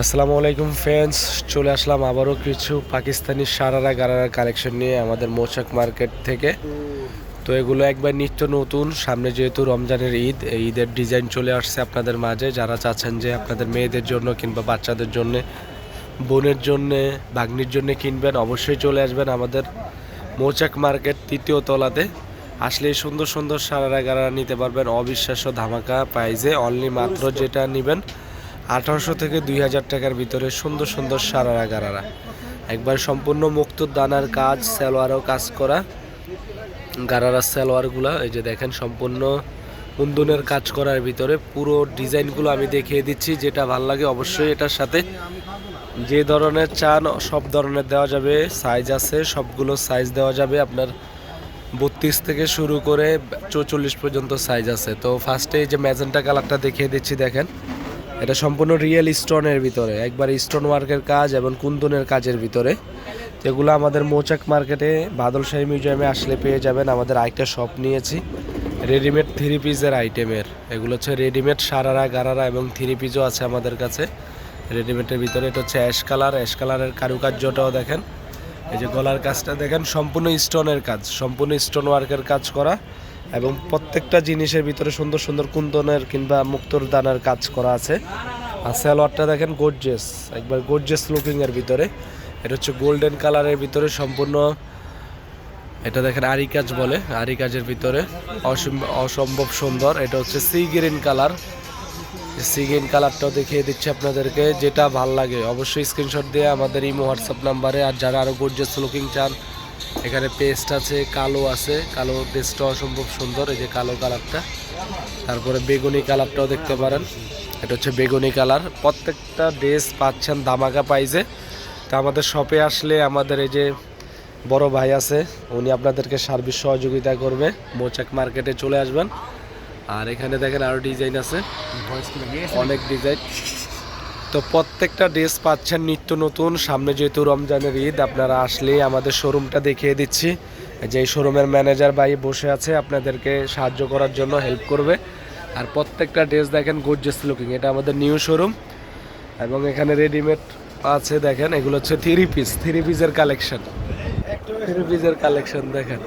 আসসালামু আলাইকুম ফ্রেন্ডস, চলে আসলাম আবারও কিছু পাকিস্তানি সারারা গারারা কালেকশন নিয়ে আমাদের মৌচাক মার্কেট থেকে। তো এগুলো একবার নিত্য নতুন, সামনে যেহেতু রমজানের ঈদ, এই ঈদের ডিজাইন চলে আসছে আপনাদের মাঝে। যারা চাচ্ছেন যে আপনাদের মেয়েদের জন্য কিংবা বাচ্চাদের জন্য, বোনের জন্য, ভাগ্নির জন্য কিনবেন, অবশ্যই চলে আসবেন আমাদের মৌচাক মার্কেট 3য় তলাতে। আসলে সুন্দর সুন্দর সারারা গারারা নিতে পারবেন অবিশ্বাস্য ধামাকা প্রাইজে। অনলি মাত্র যেটা নেবেন 1800 থেকে 2000 টাকার ভিতরে সুন্দর সুন্দর সারারা গারারা, একবার সম্পূর্ণ মুক্তোর দানার কাজ, সালোয়ারও কাজ করা গারারা সালোয়ারগুলো। এই যে দেখেন, সম্পূর্ণ কুন্দনের কাজ করার ভিতরে পুরো ডিজাইনগুলো আমি দেখিয়ে দিচ্ছি। যেটা ভাল লাগে অবশ্যই এটার সাথে যে ধরনের চান সব ধরনের দেওয়া যাবে। সাইজ আছে, সবগুলো সাইজ দেওয়া যাবে। আপনার 32 থেকে শুরু করে 44 পর্যন্ত সাইজ আছে। তো ফার্স্টে এই যে ম্যাজেন্টা কালারটা দেখিয়ে দিচ্ছি, দেখেন এটা সম্পূর্ণ রিয়েল স্টোনের ভিতরে, একবার স্টোন ওয়ার্কের কাজ এবং কুন্দনের কাজের ভিতরে। যেগুলো আমাদের মৌচাক মার্কেটে বাদলশাহী মিউজিয়ামে আসলে পেয়ে যাবেন। আমাদের আরেকটা শপ নিয়েছি রেডিমেড 3 পিসের আইটেমের। এগুলো হচ্ছে রেডিমেড সারারা গারারা এবং 3 পিসও আছে আমাদের কাছে রেডিমেডের ভিতরে। এটা হচ্ছে অ্যাশ কালার, অ্যাশ কালারের কারুকার্যটাও দেখেন। এই যে গলার কাজটা দেখেন, সম্পূর্ণ স্টোনের কাজ, সম্পূর্ণ স্টোন ওয়ার্কের কাজ করা এবং প্রত্যেকটা জিনিসের ভিতরে সুন্দর সুন্দর কুন্দনের কিংবা মুক্তোর দানার কাজ করা আছে। আর সালোয়ারটা দেখেন গর্জিয়াস, একবার গর্জিয়াস লুকিং এর ভিতরে। এটা হচ্ছে গোল্ডেন কালারের ভিতরে সম্পূর্ণ। এটা দেখেন আরি কাজ বলে, আরি কাজের ভিতরে অসম্ভব সুন্দর। এটা হচ্ছে sea green colour, sea green কালারটাও দেখিয়ে দিচ্ছি আপনাদেরকে। যেটা ভাল লাগে অবশ্যই স্ক্রিনশট দিয়ে আমাদের ইমো হোয়াটসঅ্যাপ নাম্বারে। আর যারা আরও গর্জিয়াস লুকিং চান, এখানে পেস্ট আছে, কালো আছে, কালো পেস্টটা অসম্ভব সুন্দর। এই যে কালো কালারটা, তারপরে বেগুনি কালারটাও দেখতে পারেন। এটা হচ্ছে বেগুনি কালার। প্রত্যেকটা ড্রেস পাচ্ছেন ধামাকা প্রাইজে। তা আমাদের শপে আসলে আমাদের এই যে বড় ভাই আছে, উনি আপনাদেরকে সার্ভিস সহযোগিতা করবে। মৌচাক মার্কেটে চলে আসবেন। আর এখানে দেখেন আরও ডিজাইন আছে, অনেক ডিজাইন। তো প্রত্যেকটা ড্রেস পাচ্ছেন নিত্য নতুন। সামনে যেহেতু রমজানের ঈদ, আপনারা আসলে আমাদের শোরুমটা দেখিয়ে দিচ্ছি। যে শোরুমের ম্যানেজার ভাই বসে আছে আপনাদেরকে সাহায্য করার জন্য, হেল্প করবে। আর প্রত্যেকটা ড্রেস দেখেন গর্জিয়াস লুকিং। এটা আমাদের নিউ শোরুম এবং এখানে রেডিমেড আছে। দেখেন এগুলো হচ্ছে 3 পিসের কালেকশন, 3 পিসের কালেকশন দেখেন।